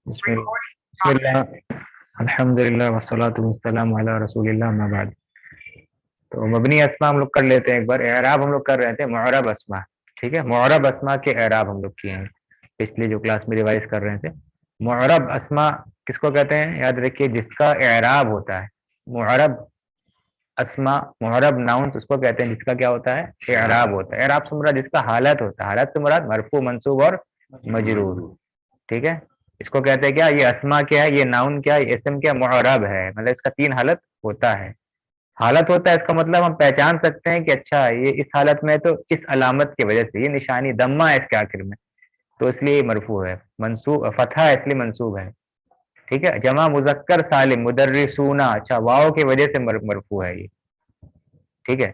بسم اللہ الحمد للہ والصلاۃ والسلام علی رسول اللہ اما بعد. تو مبنی اسما ہم لوگ کر لیتے ہیں. ایک بار اعراب ہم لوگ کر رہے تھے معرب اسما. ٹھیک ہے, معرب اسما کے اعراب ہم لوگ کیے ہیں پچھلی جو کلاس میں ریوائز کر رہے تھے. معرب اسما کس کو کہتے ہیں؟ یاد رکھیے, جس کا اعراب ہوتا ہے. معرب اسما, معرب ناؤنس اس کو کہتے ہیں جس کا کیا ہوتا ہے؟ اعراب ہوتا ہے. اعراب سے مراد جس کا حالت ہوتا ہے. حالت سے مراد مرفوع, منصوب اور مجرور. ٹھیک ہے, اس کو کہتے ہیں کیا؟ یہ اسما کیا ہے, یہ ناؤن کیا ہے, یہ اسم کیا؟ معرب ہے. مطلب اس کا تین حالت ہوتا ہے. حالت ہوتا ہے اس کا مطلب ہم پہچان سکتے ہیں کہ اچھا یہ اس حالت میں تو اس علامت کی وجہ سے, یہ نشانی دمہ ہے اس کے آخر میں, تو اس لیے یہ مرفوع ہے. منصوب فتحہ ہے اس لیے منصوب ہے. ٹھیک ہے, جمع مذکر سالم مدرسون, اچھا واو کی وجہ سے مرفوع ہے یہ. ٹھیک ہے,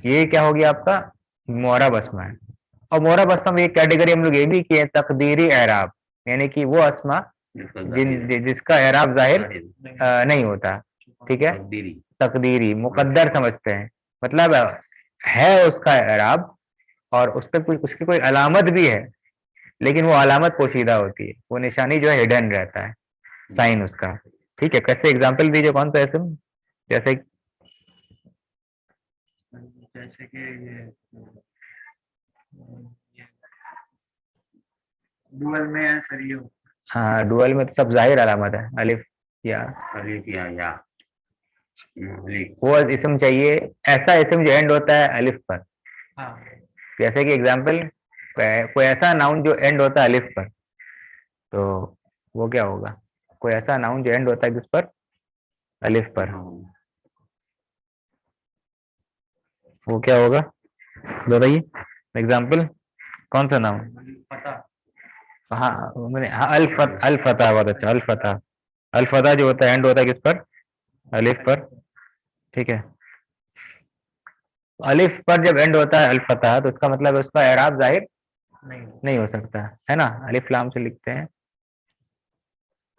یہ کیا ہو گیا آپ کا معرب اسما ہے. اور معرب اسما میں ایک کیٹیگری ہم لوگ یہ بھی کیے تقدیری اعراب, یعنی کہ وہ اسما جس کا اعراب ظاہر نہیں ہوتا. ٹھیک ہے, تقدیری مقدر سمجھتے ہیں, مطلب ہے اس کا اعراب اور اس پہ اس کی کوئی علامت بھی ہے, لیکن وہ علامت پوشیدہ ہوتی ہے, وہ نشانی جو ہے ہڈن رہتا ہے, سائن اس کا. ٹھیک ہے, کیسے ایگزامپل دیجیے, کون سا اسم؟ جیسے کہ ڈوئل میں ہے سر, یہ ہاں ڈوئل میں تو سب ظاہر علامت ہے, الف یا وہ اسم چاہیے ایسا اسم جو اینڈ ہوتا ہے الف پر. جیسے کہ ایگزامپل, کوئی ایسا ناؤن جو اینڈ ہوتا ہے الف پر, تو وہ کیا ہوگا؟ کوئی ایسا ناؤن جو اینڈ ہوتا ہے کس پر؟ الف پر, وہ کیا ہوگا بتائیے. ایگزامپل کون سا ناؤن؟ ہاں الفتح. بہت اچھا, الفتح. الفتح جو ہوتا ہے اینڈ ہوتا ہے کس پر؟ الف پر. ٹھیک ہے, الف پر جب اینڈ ہوتا ہے الفتح تو اس کا مطلب اس کا اعراب ظاہر نہیں ہو سکتا ہے نا. الف لام سے لکھتے ہیں.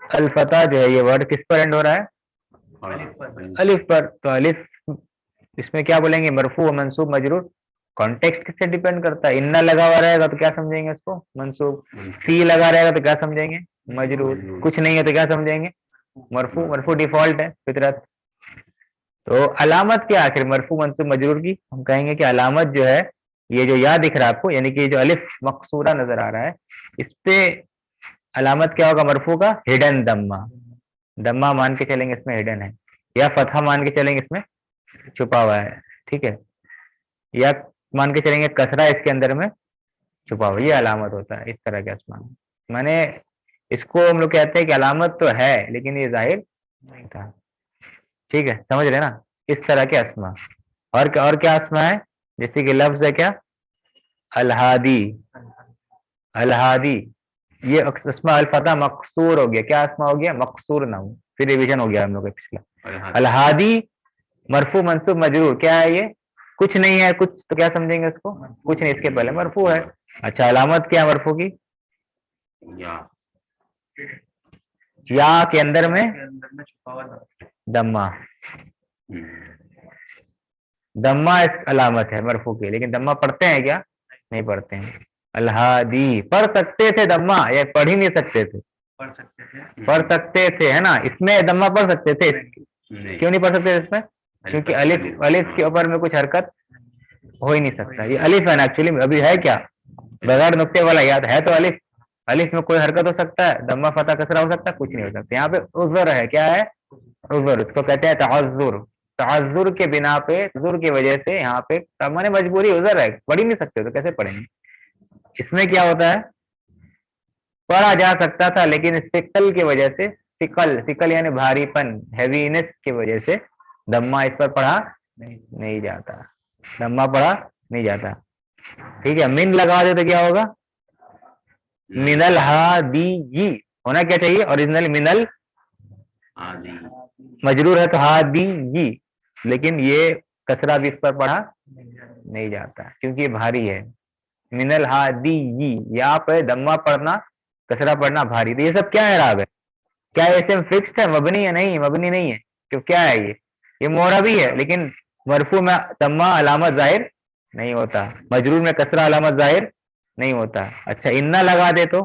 الفتح جو ہے یہ ورڈ کس پر اینڈ ہو رہا ہے؟ الف پر. تو الف اس میں کیا بولیں گے؟ مرفوع, منصوب, مجرور. کانٹیکسٹ کس سے ڈیپینڈ کرتا ہے؟ ان لگا ہوا رہے گا تو کیا سمجھیں گے اس کو؟ منصوب. فی لگا رہے گا تو کیا سمجھیں گے؟ مجرور. کچھ نہیں ہے تو کیا سمجھیں گے؟ مرفوع. مرفوع ڈیفالٹ ہے, فطرت. تو علامت کیا آخر مرفوع منصوب مجرور کی؟ ہم کہیں گے کہ علامت جو ہے یہ جو یا دکھ رہا ہے آپ کو, یعنی کہ جو الف مقصورہ نظر آ رہا ہے, اس پہ علامت کیا ہوگا مرفوع کا؟ ہڈن دمہ. دمہ مان کے چلیں گے اس میں ہڈن ہے, یا فتحہ مان کے چلیں گے اس میں چھپا ہوا ہے. ٹھیک ہے, یا مان کے چلیں گے کسرہ اس کے اندر میں چھپا ہوا. یہ علامت ہوتا ہے اس طرح کے اسما. میں نے اس کو ہم لوگ کہتے ہیں کہ علامت تو ہے لیکن یہ ظاہر نہیں تھا. ٹھیک ہے, سمجھ رہے نا, اس طرح کے اسما. اور کیا اسما ہے؟ جیسے کہ لفظ ہے کیا؟ الہادی. الہادی یہ اسما الفتح مقصور ہو گیا. کیا اسما ہو گیا؟ مقصور نام. پھر ریویژن ہو گیا ہم لوگ کا پچھلا. الہادی مرفوع منصوب مجرور. کیا ہے یہ؟ کچھ نہیں ہے. کچھ تو کیا سمجھیں گے اس کو؟ کچھ نہیں, اس کے پہلے مرفوع ہے. اچھا, علامت کیا مرفوع کی؟ یا کے اندر میں دمہ. دمہ اس علامت ہے مرفوع کی, لیکن دمہ پڑھتے ہیں کیا؟ نہیں پڑھتے ہیں. الہادی پڑھ سکتے تھے دمہ, یا پڑھ ہی نہیں سکتے تھے؟ پڑھ سکتے تھے, ہے نا. اس میں دمہ پڑھ سکتے تھے. کیوں نہیں پڑھ سکتے اس میں؟ کیونکہ الف کے اوپر میں کچھ حرکت ہو ہی نہیں سکتا. یہ الف ہے نا ایکچولی میں, ابھی ہے کیا بغیر نقطے والا یاد ہے تو الف. الف میں کوئی حرکت ہو سکتا ہے, دمہ فتح کسرہ ہو سکتا ہے, کچھ نہیں ہو سکتا. یہاں پہ عذر ہے. کیا ہے؟ عذر. اس کو کہتے ہیں تعذر. تعذر کے بنا پہ, عذر کی وجہ سے یہاں پہ مانے مجبوری, عذر ہے, پڑھ ہی نہیں سکتے تو کیسے پڑھیں گے. اس میں کیا ہوتا ہے؟ پڑھا جا سکتا تھا لیکن ثقل کی وجہ سے, ثقل یعنی بھاری پن, ہیوینس کی وجہ سے دمہ اس پر پڑھا نہیں جاتا. دمہ پڑھا نہیں جاتا. ٹھیک ہے, من لگا دے تو کیا ہوگا؟ من الہادی ہونا کیا چاہیے اوریجنل؟ من ال مجرور ہے تو ہادی, لیکن یہ کسرہ بھی اس پر پڑھا نہیں جاتا کیونکہ یہ بھاری ہے. من الہادی, یہاں پہ دمہ پڑھنا کسرہ پڑھنا بھاری. تو یہ سب کیا اعراب ہے؟ کیا اسم فکسڈ ہے؟ مبنی ہے؟ نہیں, مبنی نہیں ہے. کہ کیا ہے یہ معرب بھی ہے لیکن مرفوع میں دمہ علامت ظاہر نہیں ہوتا, مجرور میں کسرہ علامت ظاہر نہیں ہوتا. اچھا, انا لگا دے تو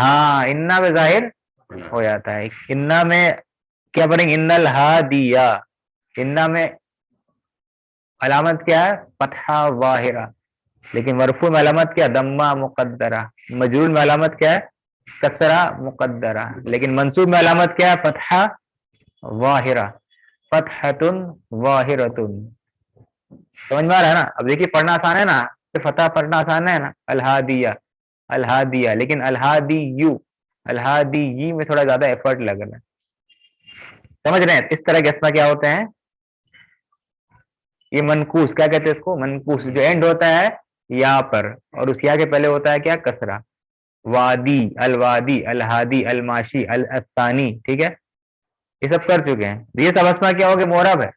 ہاں انا میں ظاہر ہو جاتا ہے. انا میں کیا پڑھیں گے؟ ان الہادیہ. انا میں علامت کیا ہے؟ فتحہ ظاہرہ. لیکن مرفوع میں علامت کیا؟ ضمہ مقدرہ. مجرور میں علامت کیا ہے؟ کسرہ مقدرہ. لیکن منصوب میں علامت کیا ہے؟ فتحہ ظاہرہ. فتحۃ ظاہرۃ. سمجھ میں آ رہا ہے نا؟ اب دیکھیے پڑھنا آسان ہے نا، فتح پڑھنا آسان ہے نا، الہادیہ الہادیہ. لیکن الہادیو الہادی میں تھوڑا زیادہ ایفرٹ لگ رہا ہے. سمجھ رہے ہیں؟ اس طرح کے اسما کیا ہوتے ہیں؟ یہ منقوس. کیا کہتے ہیں اس کو؟ منقوس. جو اینڈ ہوتا ہے یا پر اور اس یا کے پہلے ہوتا ہے کیا؟ کسرہ. وادی، الوادی، الہادی، الماشی، الاسانی. ٹھیک ہے، یہ سب کر چکے ہیں. یہ سب اسما کیا ہوگا؟ معرب ہے.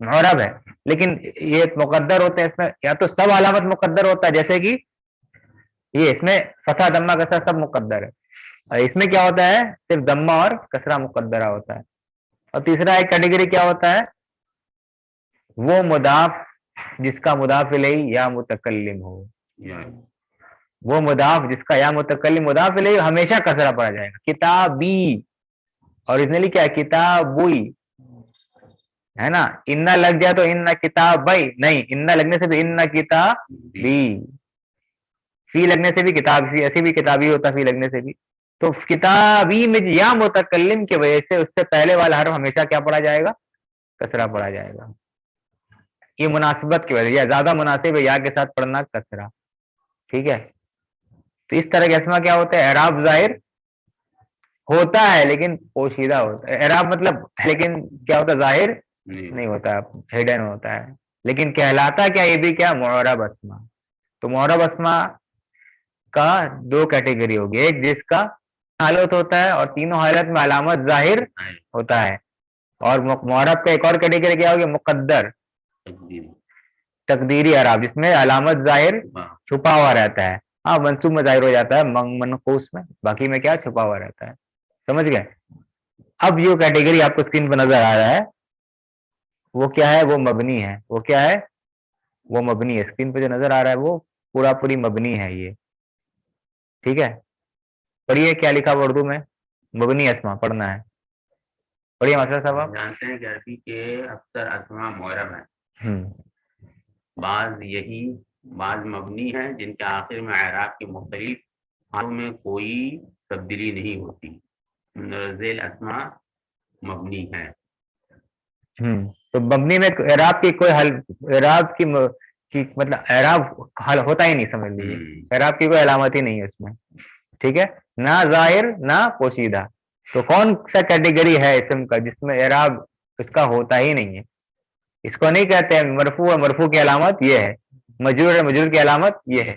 معرب ہے. لیکن یہ مقدر ہوتے ہیں. اس میں یا تو سب علامت مقدر ہوتا ہے، جیسے کہ یہ اس میں فتح ضمہ کسرہ سب مقدر ہے. اور اس میں کیا ہوتا ہے؟ صرف ضمہ اور کسرہ مقدرہ ہوتا ہے. اور تیسرا ایک کیٹیگری کیا ہوتا ہے؟ وہ مضاف جس کا مضاف الیہ یا متکلم ہو. وہ مضاف جس کا یا متکلم مضاف الیہ ہمیشہ کسرہ پڑا جائے گا. کتابی اوریجنلی کیا ہے؟ کتابوئی ہے نا. انا لگ جائے تو ان کتابئی نہیں، انا لگنے سے بھی ان کتابی. فی لگنے سے بھی کتاب، فی ایسے بھی کتابی ہوتا ہے فی لگنے سے بھی. تو کتابی میں یا متکلم کی وجہ سے اس سے پہلے والا حرف ہمیشہ کیا پڑھا جائے گا؟ کسرہ پڑھا جائے گا. یہ مناسبت کی وجہ سے، یا زیادہ مناسب ہے یا کے ساتھ پڑھنا کسرہ. ٹھیک ہے، تو اس طرح کے اسما کیا ہوتا ہے؟ اعراب ظاہر ہوتا ہے لیکن پوشیدہ ہوتا ہے. اعراب مطلب لیکن کیا ہوتا ہے؟ ظاہر نہیں ہوتا، ہڈن ہوتا ہے. لیکن کہلاتا کیا؟ یہ بھی کیا؟ معرب اسما. تو معرب اسما کا دو کیٹیگری ہوگی. ایک جس کا حالت ہوتا ہے اور تینوں حالت میں علامت ظاہر ہوتا ہے. اور معرب کا ایک اور کیٹیگری کیا ہوگی؟ مقدر تقدیری اعراب، جس میں علامت ظاہر چھپا ہوا رہتا ہے. ہاں منصوب میں ظاہر ہو جاتا ہے، منقوص میں، باقی میں کیا؟ چھپا ہوا رہتا ہے. سمجھ گئے؟ اب جو کیٹیگری آپ کو اسکرین پہ نظر آ رہا ہے وہ کیا ہے؟ وہ مبنی ہے. وہ کیا ہے؟ وہ مبنی ہے. اسکرین پہ جو نظر آ رہا ہے وہ پورا پوری مبنی ہے یہ. ٹھیک ہے، پڑھیے کیا لکھا ہوا اردو میں. مبنی اسما پڑھنا ہے. پڑھیے ماسٹر صاحب آپ. جانتے ہیں کیسی کہ اکثر اسما معرب ہیں، ہوں بعض مبنی ہیں جن کے آخر میں اعراب کے مختلف حالوں میں کوئی تبدیلی نہیں ہوتی. ذیل اسما مبنی ہے. تو مبنی میں اعراب کی کوئی حل، اعراب کی مطلب اعراب حل ہوتا ہی نہیں. سمجھ لیجیے اعراب کی کوئی علامت ہی نہیں ہے اس میں. ٹھیک ہے، نہ ظاہر نہ پوشیدہ. تو کون سا کیٹیگری ہے اسم کا جس میں اعراب اس کا ہوتا ہی نہیں ہے؟ اس کو نہیں کہتے ہیں مرفوع ہے، مرفوع کی علامت یہ ہے. مجرور ہے، مجرور کی علامت یہ ہے.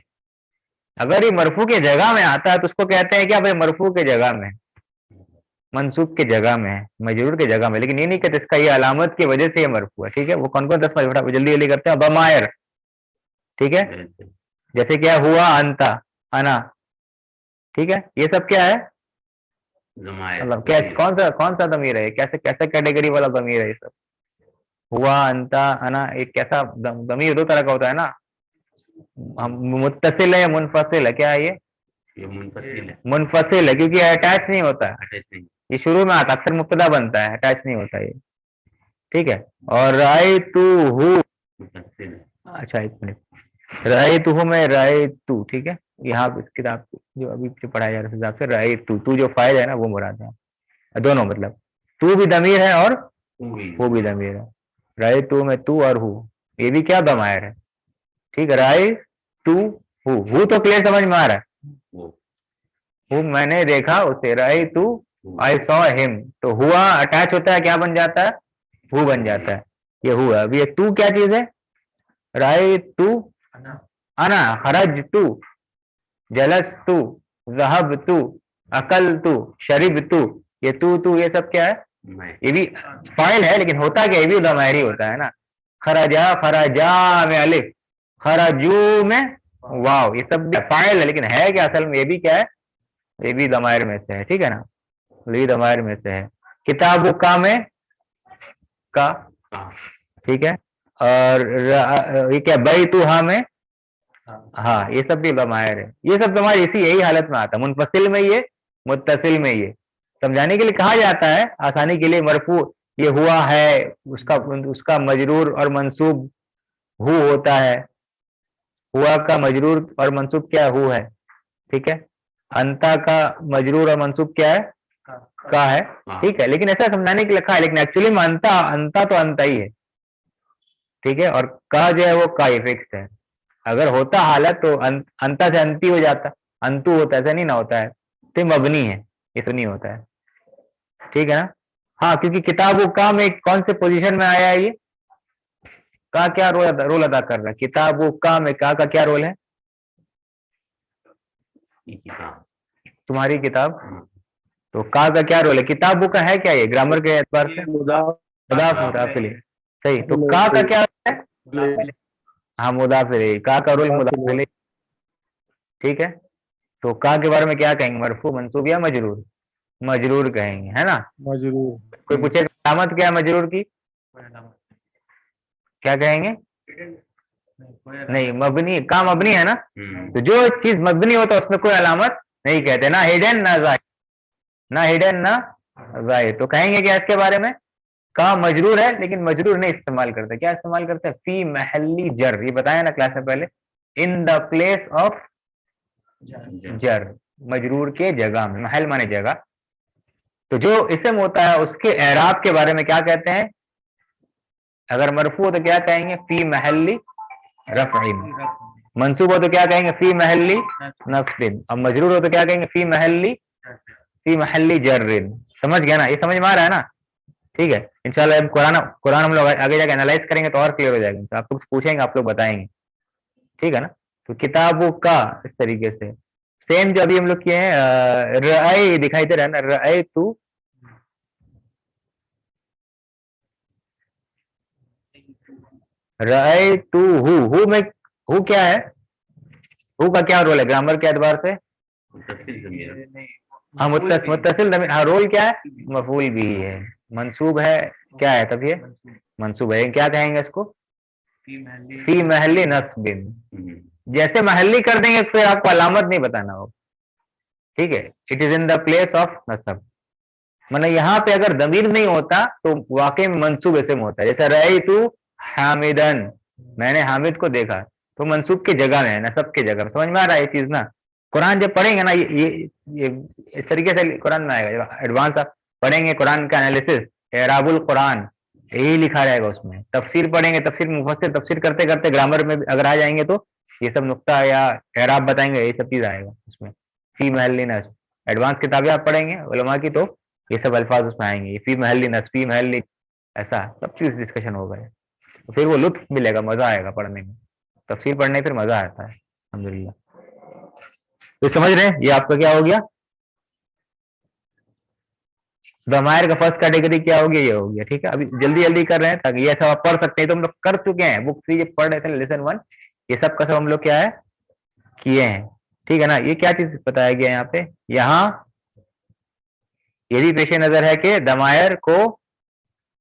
اگر یہ مرفوع کی جگہ میں آتا ہے تو اس کو کہتے ہیں کیا بھائی؟ مرفوع کی جگہ میں، منصوب کی جگہ میں، مجرور کی جگہ میں. لیکن یہ نہیں کہتے اس کا یہ علامت کی وجہ سے یہ مرفوع ہے. ٹھیک ہے، وہ کون کون دس جلدی جلدی کرتے ہیں. ضمائر، ٹھیک ہے، جیسے کیا ہوا، انتا، انا. ٹھیک ہے، یہ سب کیا ہے؟ کون سا ضمیر ہے؟ کیسے کیٹیگری والا ضمیر ہے یہ سب؟ ہوا، انتا، انا. ایک کیسا ضمیر؟ دو طرح کا ہوتا ہے نا، متصل ہے یا منفصل ہے. کیا ہے یہ؟ منفصل ہے کیونکہ اٹیچ نہیں ہوتا ہے. یہ شروع میں آتا، اکثر مبتدا بنتا ہے، اٹیچ نہیں ہوتا یہ. ٹھیک ہے. اور اچھا ایک منٹ، رأیتہ میں رأیتو. ٹھیک ہے، یہاں اس کتاب جو ابھی پڑھایا جا رہا ہے حساب سے رأیتو، تو جو فاعل ہے نا وہ مراد ہے. دونوں مطلب تو بھی ضمیر ہے اور وہ بھی ضمیر ہے. رأیتو میں تو اور یہ بھی کیا؟ ضمائر ہے. ٹھیک ہے، رأیتو تو کلیئر سمجھ میں آ رہا ہے. میں نے دیکھا اسے. رأیتو I saw him. تو ہوا اٹیچ ہوتا ہے، کیا بن جاتا ہے؟ وہ بن جاتا ہے. یہ ہوا. اب یہ تو کیا چیز ہے؟ رأیتو انا، خرجتو، جلستو، ذہبتو، اکلتو، شربتو. یہ تو یہ سب کیا ہے؟ یہ بھی فاعل ہے لیکن ہوتا کیا؟ یہ بھی ضمائر ہی ہوتا ہے نا. خرجا میں الف، خرجو میں واو. یہ سب فاعل ہے لیکن ہے کیا اصل میں؟ یہ بھی کیا ہے؟ یہ بھی ضمائر میں سے ہے. ٹھیک ہے نا، یہ ضمائر میں سے ہے. کتاب کا میں کا. ٹھیک ہے، اور یہ کیا؟ بیتھا میں ہاں یہ سب بھی ضمائر ہے، یہ سب ضمائر اسی یہی حالت میں آتا ہے، منفصل میں یہ، متصل میں یہ، سمجھانے کے لیے کہا جاتا ہے آسانی کے لیے مرفوع یہ ہوا ہے، اس کا مجرور اور منصوب ہو ہوتا ہے، ہوا کا مجرور اور منصوب کیا ہو ہے، ٹھیک ہے، انتا کا مجرور اور منصوب کیا ہے، کا ہے، ٹھیک ہے، لیکن ایسا سمجھانے کے لیے لکھا ہے، لیکن ایکچولی میں انتا تو انتا ہی ہے، ٹھیک ہے، اور کا جو ہے وہ کا ہی فکس ہے، اگر ہوتا حالت تو انتا سے انتی ہو جاتا، انتو ہوتا، ایسا نہیں نہ ہوتا ہے، تو یہ مبنی ہے، اس نہیں ہوتا ہے، ٹھیک ہے نا، ہاں کیونکہ کتاب و کا میں کون سے پوزیشن میں آیا ہے، یہ کا کیا رول ادا کر رہا ہے، کتاب و کا میں کا کیا رول ہے، تمہاری کتاب، تو کا کیا رول ہے، کتاب کا ہے کیا، یہ گرامر کے اعتبار سے مضاف مضاف الیہ، صحیح، تو کا کیا رول ہے، ہاں مضاف الیہ، کا رول مضاف الیہ، ٹھیک ہے، تو کا کے بارے میں کیا کہیں گے، مرفوع منصوب یا مجرور، مجرور کہیں گے، ہے نا، مجرور، کوئی پوچھے علامت کیا ہے مجرور کی، کیا کہیں گے، نہیں مبنی، کا مبنی ہے نا، تو جو چیز مبنی ہوتا ہے اس میں کوئی علامت نہیں کہتے، نہ ہڈن نہ ظاہر، نہ ہڈن نہ ظاہر، تو کہیں گے کیا اس کے بارے میں، کا مجرور ہے لیکن مجرور نہیں استعمال کرتے، کیا استعمال کرتے ہیں، فی محلی جر، یہ بتایا نا کلاس میں پہلے، ان دا پلیس آف جر، مجرور کے جگہ میں، محل مانے جگہ، تو جو اسم ہوتا ہے اس کے اعراب کے بارے میں کیا کہتے ہیں، اگر مرفوع ہو تو کیا کہیں گے، فی محلی رفع، منصوب ہو تو کیا کہیں گے، فی محلی نصب، اب مجرور ہو تو کیا کہیں گے، فی محلی جر، سمجھ گیا نا، یہ سمجھ میں آ رہا ہے نا، ٹھیک ہے، انشاءاللہ قرآن ہم لوگ آگے جا کے انالائز کریں گے تو اور کلیئر ہو جائے گا، تو آپ لوگ پوچھیں گے آپ لوگ بتائیں گے، ٹھیک ہے نا، تو کتابوں کا اس طریقے سے سیم جو ابھی ہم لوگ کیے ہیں، رأی دکھائی دے رہا ہے نا، رأی تو، رأی تو ہو میں، ہو کیا ہے، ہو کا کیا رول ہے گرامر کے اعتبار سے، ہاں متصل ضمیر، ہاں رول کیا ہے، مفعول بھی ہے، منصوب ہے، کیا ہے تب یہ منصوب ہے، کیا کہیں گے اس کو، فی محلی نصب، جیسے محلی کر دیں گے پھر آپ کو علامت نہیں بتانا ہوگا، ٹھیک ہے، it is in the place of نصب، مطلب یہاں پہ اگر ضمیر نہیں ہوتا تو واقع میں منصوب اسم ہوتا ہے، جیسے رأیت حامدن، میں نے حامد کو دیکھا، تو منصوب کی جگہ میں ہے، نصب کی جگہ میں، سمجھ میں آ رہا ہے یہ چیز نا، قرآن جب پڑھیں گے نا یہ اس طریقے سے قرآن میں آئے گا، ایڈوانس آپ پڑھیں گے قرآن کا انالیسس، اعراب القرآن یہی لکھا رہے گا، اس میں تفسیر پڑھیں گے، تفسیر مفسر تفسیر کرتے کرتے گرامر میں اگر آ جائیں گے تو یہ سب نقطہ یا اعراب بتائیں گے، یہ سب چیز آئے گا اس میں، فی محلی نصب، ایڈوانس کتابیں آپ پڑھیں گے علماء کی تو یہ سب الفاظ اس میں آئیں گے، فی محلی نصب، فی محلی، ایسا سب چیز ڈسکشن ہوگا، تو پھر وہ لطف ملے گا، مزہ آئے گا پڑھنے میں، تفسیر پڑھنے پھر مزہ آتا ہے الحمدللہ، تو سمجھ رہے ہیں یہ آپ کا کیا ہو گیا، ضمائر کا فرسٹ کیٹیگری کیا ہو گیا، یہ ہو گیا، ٹھیک ہے، ابھی جلدی جلدی کر رہے ہیں تاکہ یہ سب آپ پڑھ سکتے ہیں، تو ہم لوگ کر چکے ہیں، بک سے یہ پڑھ رہے تھے لیسن 1، یہ سب کا سب ہم لوگ کیا ہے کیے ہیں، ٹھیک ہے نا، یہ کیا چیز بتایا گیا یہاں پہ، یہاں یہ بھی پیش نظر ہے کہ ضمائر کو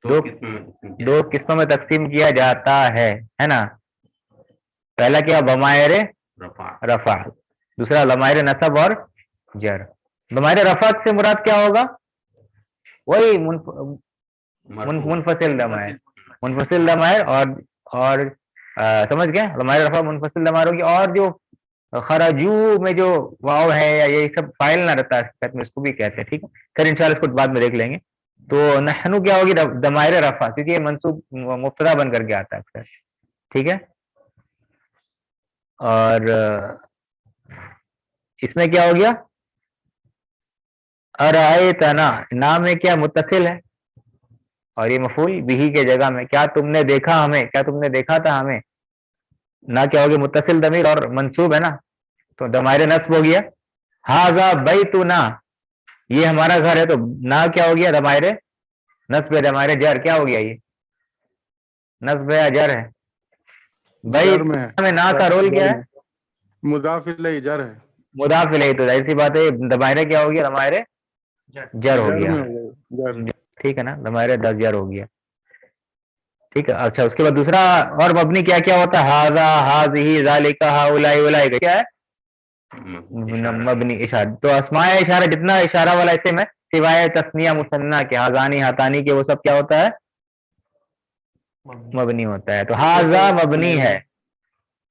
دو قسموں میں تقسیم کیا جاتا ہے نا، پہلا کیا ضمائر رفع، دوسرا ضمائر نصب اور جر، ضمائر رفع سے مراد کیا ہوگا، وہی منفصل ضمائر، منفصل ضمائر، اور سمجھ گئے، ضمائر رفع منفصل ضمائر ہوگی، اور جو خرجو میں جو واو ہے یا یہ سب فائل نہ رہتا ہے اس کو بھی کہتے ہیں، ٹھیک ہے، پھر انشاءاللہ اس کو بعد میں دیکھ لیں گے، تو نحنو کیا ہوگی ضمائر رفع، کیونکہ یہ منصوب مبتدا بن کر کے آتا ہے اکثر، ٹھیک ہے، اور اس میں کیا ہو گیا، ارائیتنا، نام میں کیا متصل ہے، اور یہ مفعول بھی کے جگہ میں، کیا تم نے دیکھا ہمیں، کیا تم نے دیکھا تھا ہمیں، نہ کیا ہوگی متصل ضمیر اور منصوب ہے نا، تو ضمائر نصب ہو گیا، ھذا بیتنا، یہ ہمارا گھر ہے، تو نہ کیا ہو گیا ضمائر نصب، ضمائر جر کیا ہو گیا، یہ نصب یا جر ہے، جر میں بیت میں نہ کا رول کیا ہے، مضاف الیہ جر ہے، مضاف الیہ، تو ظاہر سی بات ہے ضمائر کیا ہو گیا، ضمائر جر ہو جر گیا، میں ہو گئے، جر، ٹھیک ہے نا، ضمائر جر ہو گیا، ٹھیک ہے. اچھا اس کے بعد دوسرا اور مبنی کیا کیا ہوتا ہے؟ ہاذا، ہاذہ، ذالک، ہؤلاء، اولئک، کیا ہے؟ مبنی اشارہ. تو اسماء اشارہ جتنا اشارہ والا اسم ہے سوائے تثنیہ مثنیٰ کے، ہاذانی، ہاتانی کے، وہ سب کیا ہوتا ہے؟ مبنی ہوتا ہے. تو ہاذا مبنی ہے،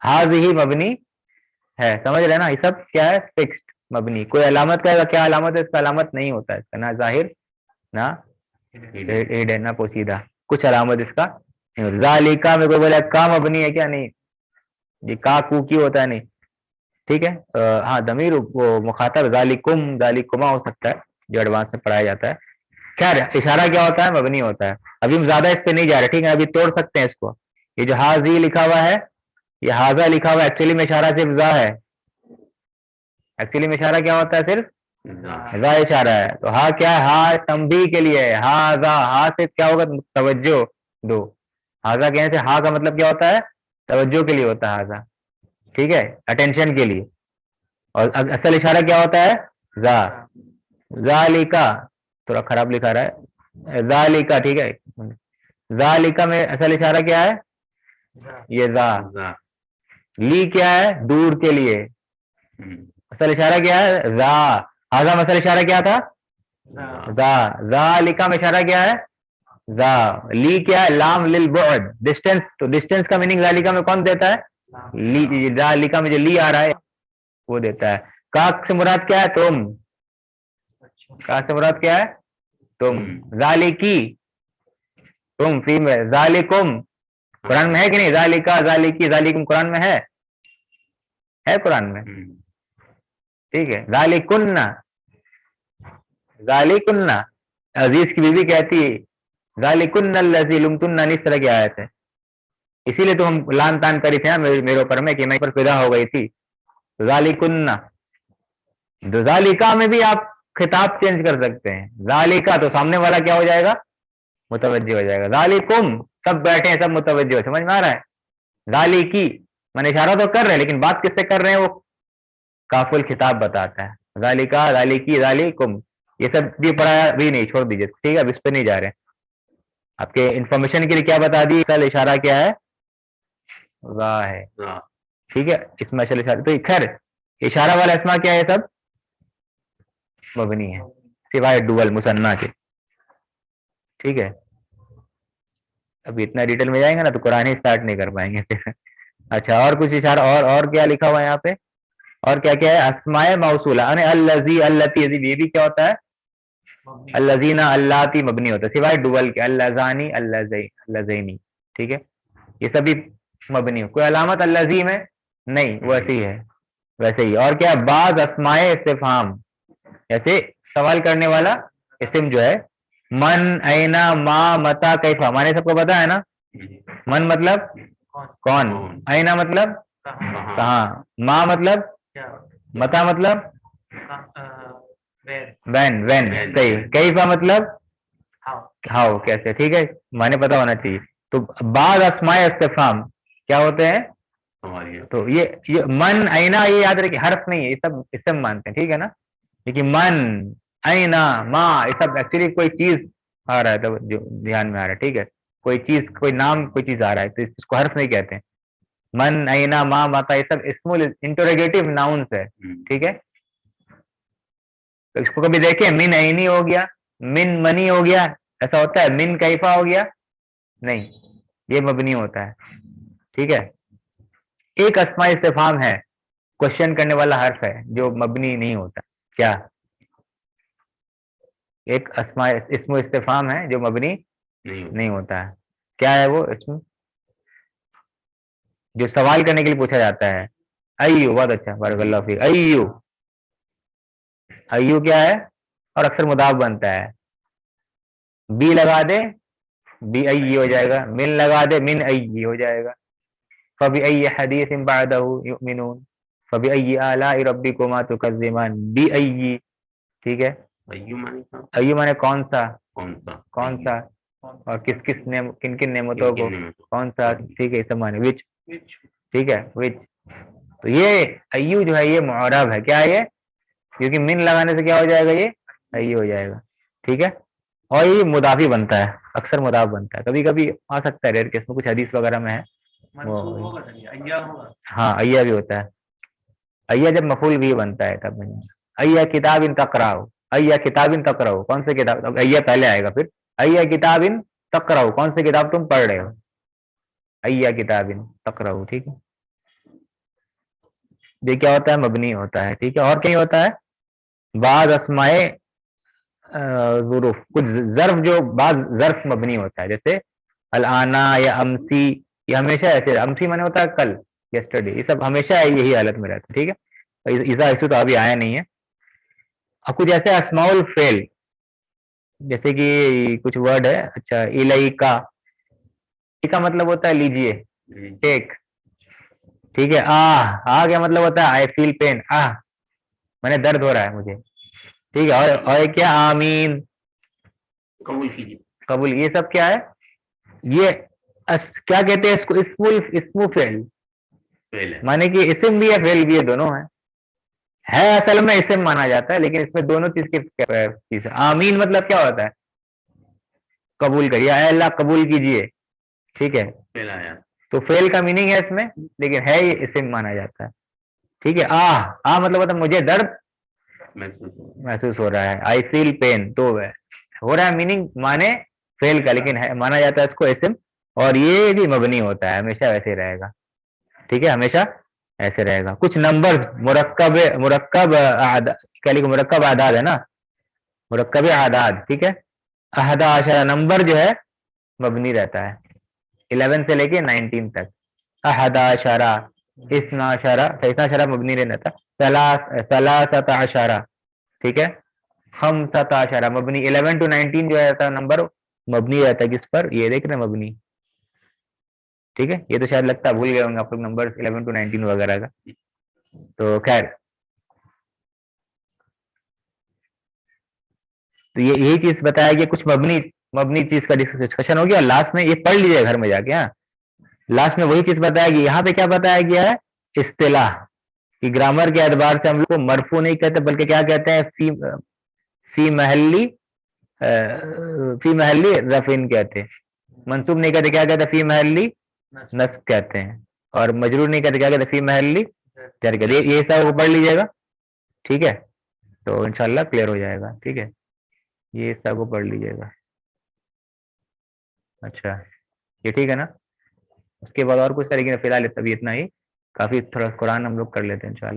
ہاذہ مبنی ہے. سمجھ رہے نا؟ یہ سب کیا ہے؟ فکسڈ مبنی. کوئی علامت کا کیا علامت ہے؟ اس کا علامت نہیں ہوتا ہے، اس کا نہ ظاہر نہ ہڈن نہ پوشیدہ، کچھ علامت اس کا نہیں ہوتی. ذالکا میں کوئی بولے کا مبنی ہے کیا؟ نہیں، یہ کا کو کی ہوتا ہے، نہیں. ٹھیک ہے. ہاں ضمیر وہ مخاطب ذالکم، ذالکما ہو سکتا ہے جو ایڈوانس میں پڑھایا جاتا ہے. خیر اشارہ کیا ہوتا ہے؟ مبنی ہوتا ہے. ابھی ہم زیادہ اس پہ نہیں جا رہے، ٹھیک ہے؟ ابھی توڑ سکتے ہیں اس کو. یہ جو حاضی لکھا ہوا ہے، یہ حاضہ لکھا ہوا ہے، ایکچولی میں اشارہ صرف ذا ہے. ایکچولی میں اشارہ کیا ہوتا ہے؟ صرف ذا اشارہ ہے. تو ہاں کیا ہے؟ ہاں تنبیہ کے لیے ہے. ہاں ذا، ہاں سے کیا ہوگا؟ توجہ دو. ہاذا کہنے سے ہاں کا مطلب کیا ہوتا ہے؟ توجہ کے لیے ہوتا ہے ہاذا. ٹھیک ہے، اٹینشن کے لیے. اور اصل اشارہ کیا ہوتا ہے؟ ذا. ذالکا تھوڑا خراب لکھا رہا ہے، ذالکا. ٹھیک ہے، ذالکا میں اصل اشارہ کیا ہے؟ یہ ذا. لی کیا ہے؟ دور کے لیے. اصل اشارہ کیا ہے؟ ذا. ہاذا میں اصل اشارہ کیا تھا؟ ذا. ذالکا میں اشارہ کیا ہے؟ ذا. لی کیا ہے؟ لام للبعد، ڈسٹینس. تو ڈسٹینس کا میننگ ذالکا میں کون دیتا ہے؟ لی. ذالکا میں جو لی آ رہا ہے وہ دیتا ہے. کاک سے مراد کیا ہے؟ تم. کاک سے مراد کیا ہے؟ تم. ذالکی تم، فی میں. ذالکم قرآن میں ہے کہ نہیں؟ ذالکا، ذالکی، ذالکم قرآن میں ہے قرآن میں. ٹھیک ہے. ذالکن، ذالکن. عزیز کی بیوی کہتی ہے ذالکن الذی لمتننی، اس طرح کی آیت ہے. اسی لیے تو ہم لان تان کری تھے میرے اوپر میں کہ میں پر فدا ہو گئی تھی. ذالکن. ذالکا میں بھی آپ خطاب چینج کر سکتے ہیں. ذالکا تو سامنے والا کیا ہو جائے گا؟ متوجہ ہو جائے گا. ذالکم سب بیٹھے ہیں، سب متوجہ ہو. سمجھ میں آ رہا ہے؟ ذالکی میں اشارہ تو کر رہے ہیں لیکن بات کس سے کر رہے ہیں وہ کاف الخطاب بتاتا ہے. ذالکا، ذالکی، ذالکم یہ سب بھی پڑھایا بھی نہیں، چھوڑ دیجیے. ٹھیک ہے، اب اس پہ نہیں جا رہے. آپ کے انفارمیشن کے لیے کیا بتا دی؟ اصل اشارہ کیا ہے؟ ذا ہے. ٹھیک ہے، اس میں اصل اشارہ. تو خیر اشارہ والا اسما کیا ہے؟ سب مبنی ہے سوائے ڈوول مثنیٰ کے. ٹھیک ہے، اب اتنا ڈیٹیل میں جائیں گے نا تو قرآن ہی اسٹارٹ نہیں کر پائیں گے پھر. اچھا اور کچھ اشارہ اور کیا لکھا ہوا ہے یہاں پہ؟ اور کیا کیا ہے؟ اسماء موصولہ یعنی الذی، اللتی، یہ بھی کیا ہوتا ہے؟ الذین، اللاتی مبنی ہوتا ہے سوائے ڈوول کے. اللذانی، اللذینی. ٹھیک ہے، یہ سبھی مبنی ہو. کوئی علامت الذی میں نہیں، ویسے ہی ہے ویسے ہی. اور کیا؟ بعض اسماء استفہام، جیسے سوال کرنے والا اسم جو ہے من، اینا، ما، متا، کیفا، مانے سب کو پتا ہے نا؟ من مطلب کون، اینا مطلب کہاں، ما مطلب، متا مطلب وین. صحیح. کیفا مطلب ہاؤ، کیسے. ٹھیک ہے، مانے پتا ہونا چاہیے. تو بعض اسماء استفہام کیا ہوتے ہیں؟ تو یہ من، اینا یہ یاد رکھیں حرف نہیں ہے، یہ سب اسم مانتے ہیں. ٹھیک ہے نا؟ لیکن من، اینا، ما یہ سب ایکچولی کوئی چیز آ رہا ہے تو جو دھیان میں آ رہا ہے. ٹھیک ہے، کوئی چیز، کوئی نام، کوئی چیز آ رہا ہے تو اس کو حرف نہیں کہتے ہیں. من، اینا، ما، متا یہ سب اسم انٹروگیٹو ناؤنس ہے. ٹھیک ہے، تو اس کو کبھی دیکھیں من عینی ہو گیا، من منی ہو گیا، ایسا ہوتا ہے؟ من کیفا ہو گیا؟ نہیں، یہ مبنی ہوتا ہے. ٹھیک ہے، ایک اسماء استفہام ہے کوشچن کرنے والا حرف ہے جو مبنی نہیں ہوتا. کیا؟ ایک اسم استفہام ہے جو مبنی نہیں ہوتا ہے. کیا ہے وہ اسم؟ جو سوال کرنے کے لیے پوچھا جاتا ہے. ایو، بہت اچھا، بارک اللہ فیک. ایو، ایو کیا ہے؟ اور اکثر مضاف بنتا ہے. بی لگا دے بی ای ہو جائے گا، من لگا دے من ای ہو جائے گا. فبأي حديث بعده يؤمنون فبأي آلاء ربكما تكذبان. بی ای. ٹھیک ہے، ایو مانے کون سا، کون سا، اور کس کس کن کن نعمتوں کو، کون سا. ٹھیک ہے، اس مانے وچ. ٹھیک ہے، وچ. تو یہ ایو جو ہے یہ معرب ہے. کیا ہے یہ؟ کیونکہ من لگانے سے کیا ہو جائے گا؟ یہ ایو ہو جائے گا. ٹھیک ہے، اور یہ مضافی بنتا ہے, اکثر مضاف بنتا ہے, کبھی کبھی آ سکتا ہے ریئر کیس میں, کچھ حدیث وغیرہ میں ہے. منصوب ہوگا سر یہ ایا ہوگا. ہاں ایا بھی ہوتا ہے, ایا جب مفعول بھی بنتا ہے تب ایا کتاب تقرأ, ایا کتاب تقرأ, کون سے کتاب, ایا پہلے آئے گا, پھر ایا کتاب تقرأ, کون سے کتاب تم پڑھ رہے ہو, ایا کتاب تقرأ. ٹھیک ہے, یہ کیا ہوتا ہے, مبنی ہوتا ہے. ٹھیک ہے, اور کہیں ہوتا ہے بعض اسمائے ظروف, کچھ ظرف جو بعض ظرف مبنی ہوتا ہے, جیسے الانا یا امسی, یہ ہمیشہ ایسے, امسی مانے ہوتا ہے کل, یسٹرڈے, یہ سب ہمیشہ یہی حالت میں رہتا ہے. ٹھیک ہے, ایسا ایسو تو ابھی آیا نہیں ہے. اب کچھ ایسے اسماء الفعل, جیسے کہ کچھ ورڈ ہے, اچھا الیکا, کا مطلب ہوتا ہے لیجئے, ٹیک. ٹھیک ہے, آ کیا مطلب ہوتا ہے, آئی فیل پین, میں نے درد ہو رہا ہے مجھے. ٹھیک ہے, اور کیا, آمین, قبول کیجیے. قبول. یہ سب کیا ہے, یہ کیا کہتے ہیں اس کو, اسمو فعل, فعل ہے. مانے کہ اسم بھی ہے فعل بھی ہے, دونوں ہے اصل میں اسم مانا جاتا ہے, لیکن اس میں دونوں چیز کی چیز. آمین مطلب کیا ہوتا ہے, قبول کریے, اے اللہ قبول کیجئے. ٹھیک ہے, فعل آیا. تو فعل کا میننگ ہے اس میں, لیکن ہے یہ اسم مانا جاتا ہے. ٹھیک ہے, مطلب ہوتا ہے مجھے درد محسوس ہو رہا ہے, آئی فیل پین, تو ہو رہا ہے میننگ مانے فعل کا, لیکن مانا جاتا ہے اس کو اسم, اور یہ بھی مبنی ہوتا ہے, ہمیشہ ویسے رہے گا. ٹھیک ہے, ہمیشہ ایسے رہے گا. کچھ نمبر مرکب مرکب اعداد ہے نا, مرکب اعداد. ٹھیک ہے, 11 نمبر جو ہے مبنی رہتا ہے, 11 سے لے کے 19 تک. 11 12 مبنی رہتا ہے. 13 ٹھیک ہے, 15 مبنی. 11 to 19 جو ہے نمبر مبنی رہتا ہے کس پر, یہ دیکھ رہے ہیں مبنی. ٹھیک ہے, یہ تو شاید لگتا ہے بھول گئے ہوں گے آپ لوگ نمبر 11 to 19 وغیرہ کا. تو خیر, تو یہی چیز بتایا کہ کچھ مبنی چیز کا ڈسکشن ہو گیا. اور لاسٹ میں یہ پڑھ لیجیے گھر میں جا کے, ہاں لاسٹ میں وہی چیز بتایا گیا. یہاں پہ کیا بتایا گیا ہے, اصطلاح کہ گرامر کے اعتبار سے ہم لوگ کو مرفوع نہیں کہتے, بلکہ کیا کہتے ہیں, فی محلی رفعن کہتے ہیں. منصوب نہیں کہتے, کیا کہتے ہیں, فی محلی نصب کہتے ہیں. اور مجرور نہیں کہتے, کیا کہتے ہیں, فی محلی جر کہتے ہیں. یہ سب پڑھ لیجیے گا. ٹھیک ہے, تو انشاءاللہ کلیئر ہو جائے گا. ٹھیک ہے, یہ سب کو پڑھ لیجیے گا. اچھا, یہ ٹھیک ہے نا. اس کے بعد اور کچھ طریقے فی الحال ابھی اتنا ہی کافی, تھوڑا قرآن ہم لوگ کر لیتے ہیں انشاءاللہ.